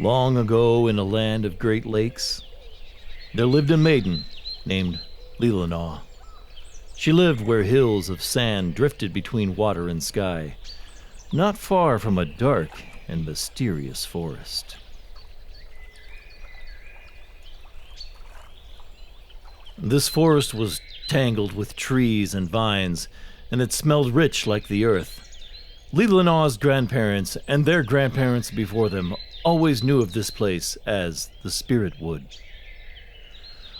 Long ago, in a land of great lakes, there lived a maiden named Leelanau. She lived where hills of sand drifted between water and sky, not far from a dark and mysterious forest. This forest was tangled with trees and vines, and it smelled rich like the earth. Leelanau's grandparents and their grandparents before them always knew of this place as the Spirit Wood.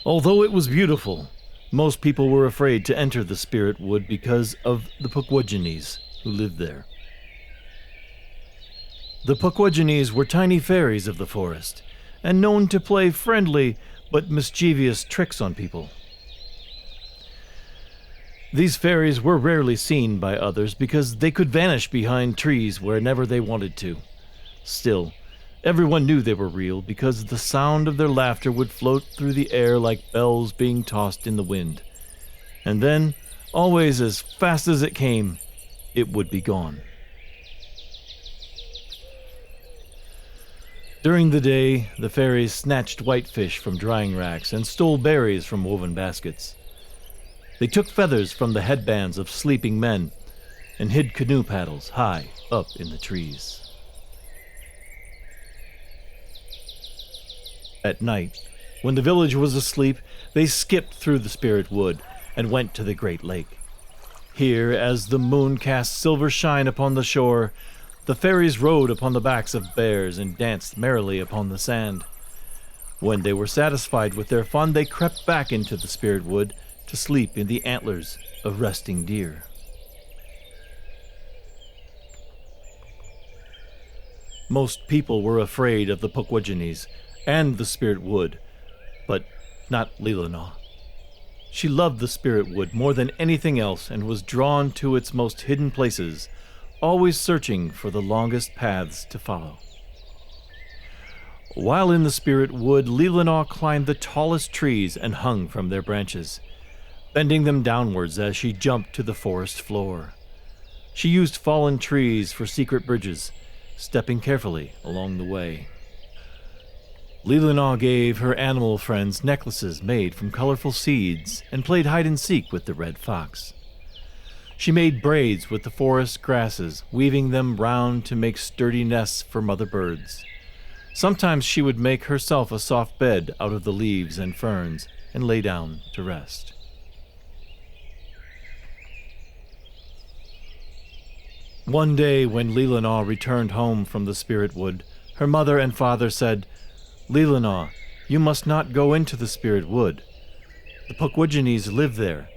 Although it was beautiful, most people were afraid to enter the Spirit Wood because of the Pukwudgies who lived there. The Pukwudgies were tiny fairies of the forest, and known to play friendly but mischievous tricks on people. These fairies were rarely seen by others because they could vanish behind trees whenever they wanted to. Still, everyone knew they were real because the sound of their laughter would float through the air like bells being tossed in the wind. And then, always as fast as it came, it would be gone. During the day, the fairies snatched whitefish from drying racks and stole berries from woven baskets. They took feathers from the headbands of sleeping men and hid canoe paddles high up in the trees. At night, when the village was asleep, they skipped through the Spirit Wood and went to the great lake. Here, as the moon cast silver shine upon the shore, the fairies rode upon the backs of bears and danced merrily upon the sand. When they were satisfied with their fun, they crept back into the Spirit Wood to sleep in the antlers of resting deer. Most people were afraid of the Pukwudgies and the Spirit Wood, but not Leelanau. She loved the Spirit Wood more than anything else and was drawn to its most hidden places, always searching for the longest paths to follow. While in the Spirit Wood, Leelanau climbed the tallest trees and hung from their branches, bending them downwards as she jumped to the forest floor. She used fallen trees for secret bridges, stepping carefully along the way. Leelanau gave her animal friends necklaces made from colorful seeds and played hide-and-seek with the red fox. She made braids with the forest grasses, weaving them round to make sturdy nests for mother birds. Sometimes she would make herself a soft bed out of the leaves and ferns and lay down to rest. One day when Leelanau returned home from the Spirit Wood, her mother and father said, "Leelanau, you must not go into the Spirit Wood. The Pukwudgies live there,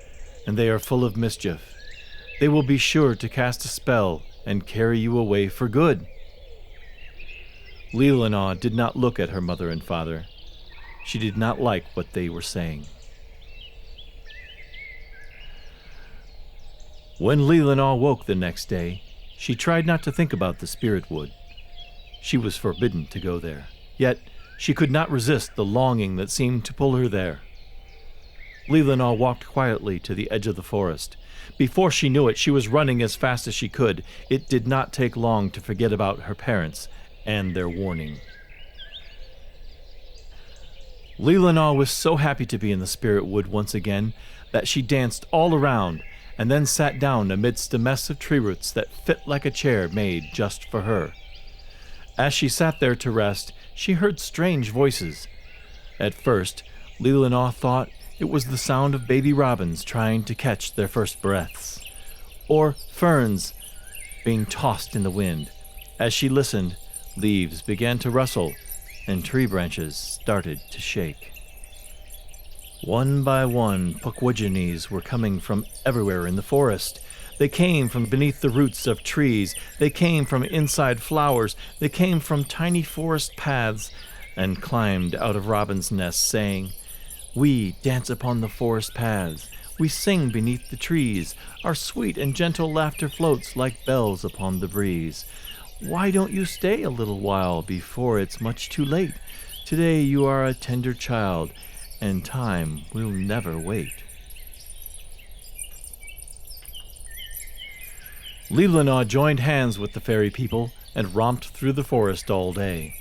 and they are full of mischief. They will be sure to cast a spell and carry you away for good." Leelanau did not look at her mother and father. She did not like what they were saying. When Leelanau woke the next day, she tried not to think about the Spirit Wood. She was forbidden to go there, yet she could not resist the longing that seemed to pull her there. Leelanau walked quietly to the edge of the forest. Before she knew it, she was running as fast as she could. It did not take long to forget about her parents and their warning. Leelanau was so happy to be in the Spirit Wood once again that she danced all around and then sat down amidst a mess of tree roots that fit like a chair made just for her. As she sat there to rest, she heard strange voices. At first, Leelanau thought it was the sound of baby robins trying to catch their first breaths, or ferns being tossed in the wind. As she listened, leaves began to rustle, and tree branches started to shake. One by one, Pukwudgies were coming from everywhere in the forest. They came from beneath the roots of trees. They came from inside flowers. They came from tiny forest paths and climbed out of robins' nests, saying, "We dance upon the forest paths. We sing beneath the trees. Our sweet and gentle laughter floats like bells upon the breeze. Why don't you stay a little while before it's much too late? Today you are a tender child, and time will never wait." Leelanau joined hands with the fairy people and romped through the forest all day.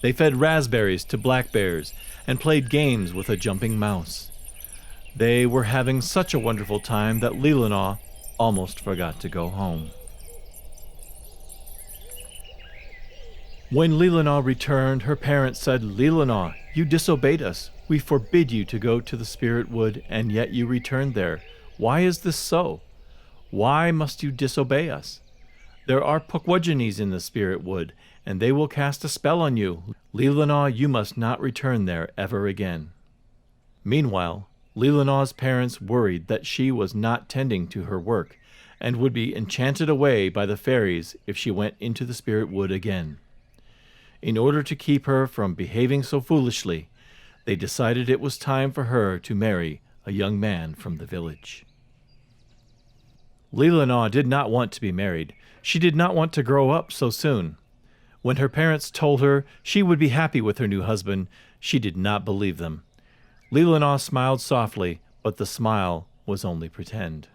They fed raspberries to black bears and played games with a jumping mouse. They were having such a wonderful time that Leelanau almost forgot to go home. When Leelanau returned, her parents said, "Leelanau, you disobeyed us. We forbid you to go to the spirit wood, and yet you returned there. Why is this so? Why must you disobey us? There are Pukwudginis in the spirit wood, and they will cast a spell on you. Leelanau, you must not return there ever again." Meanwhile, Leelanau's parents worried that she was not tending to her work, and would be enchanted away by the fairies if she went into the spirit wood again. In order to keep her from behaving so foolishly, they decided it was time for her to marry a young man from the village. Leelanau did not want to be married. She did not want to grow up so soon. When her parents told her she would be happy with her new husband, she did not believe them. Leelanau smiled softly, but the smile was only pretend.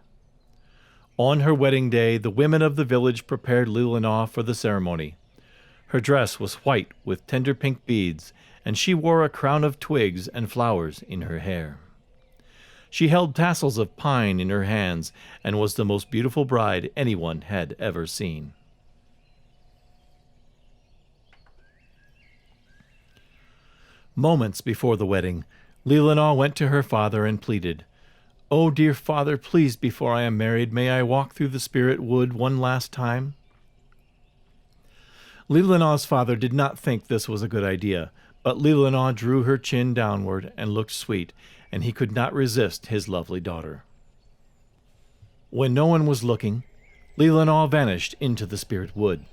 On her wedding day, the women of the village prepared Leelanau for the ceremony. Her dress was white with tender pink beads, and she wore a crown of twigs and flowers in her hair. She held tassels of pine in her hands and was the most beautiful bride anyone had ever seen. Moments before the wedding, Leelanau went to her father and pleaded, "Oh, dear father, please, before I am married, may I walk through the spirit wood one last time?" Leelanau's father did not think this was a good idea, but Leelanau drew her chin downward and looked sweet, and he could not resist his lovely daughter. When no one was looking, Leelanau vanished into the spirit wood.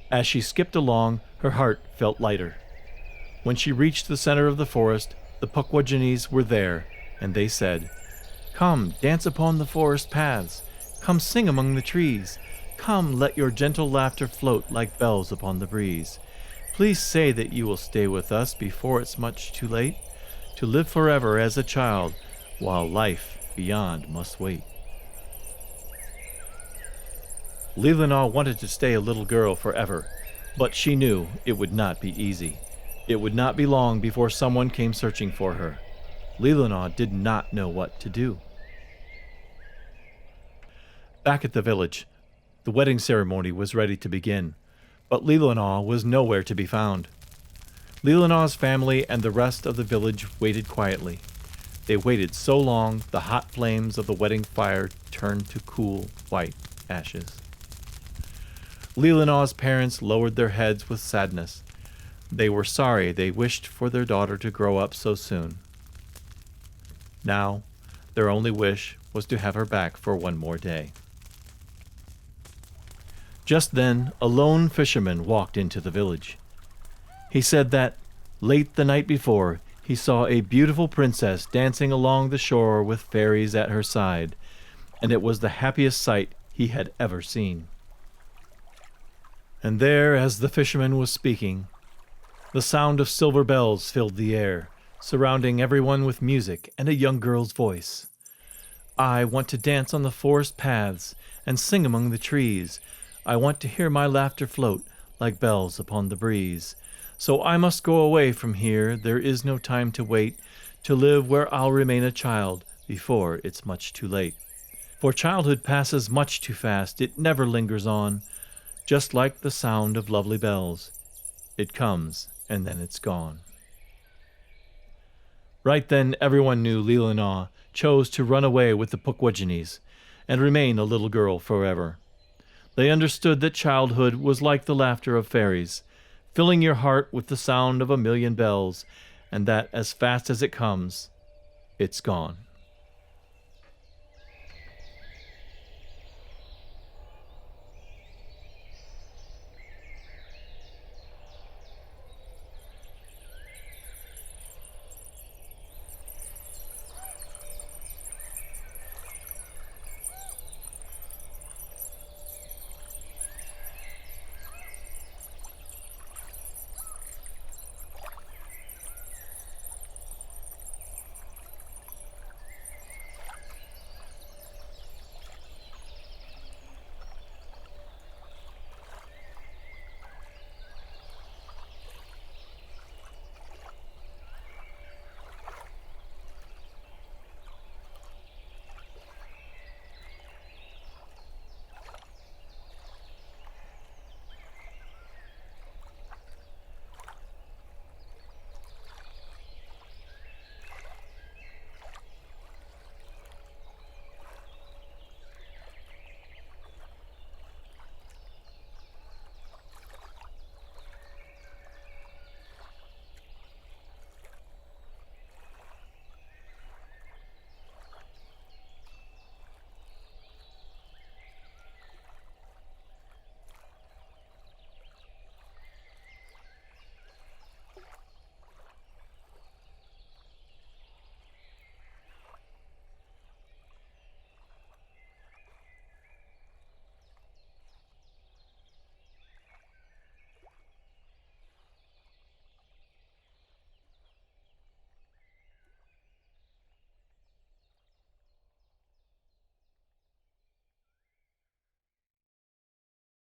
As she skipped along, her heart felt lighter. When she reached the center of the forest, the Pukwudginis were there, and they said, "Come, dance upon the forest paths. Come, sing among the trees. Come, let your gentle laughter float like bells upon the breeze. Please say that you will stay with us before it's much too late, to live forever as a child, while life beyond must wait." Leelanau wanted to stay a little girl forever, but she knew it would not be easy. It would not be long before someone came searching for her. Leelanau did not know what to do. Back at the village, the wedding ceremony was ready to begin, but Leelanau was nowhere to be found. Leelanau's family and the rest of the village waited quietly. They waited so long the hot flames of the wedding fire turned to cool, white ashes. Leelanau's parents lowered their heads with sadness. They were sorry they wished for their daughter to grow up so soon. Now, their only wish was to have her back for one more day. Just then, a lone fisherman walked into the village. He said that, late the night before, he saw a beautiful princess dancing along the shore with fairies at her side, and it was the happiest sight he had ever seen. And there, as the fisherman was speaking, the sound of silver bells filled the air, surrounding everyone with music and a young girl's voice. "I want to dance on the forest paths and sing among the trees. I want to hear my laughter float like bells upon the breeze. So I must go away from here. There is no time to wait, to live where I'll remain a child before it's much too late. For childhood passes much too fast. It never lingers on, just like the sound of lovely bells. It comes and then it's gone." Right then, everyone knew Leelanau chose to run away with the Pukwudginis and remain a little girl forever. They understood that childhood was like the laughter of fairies, filling your heart with the sound of a million bells, and that as fast as it comes, it's gone.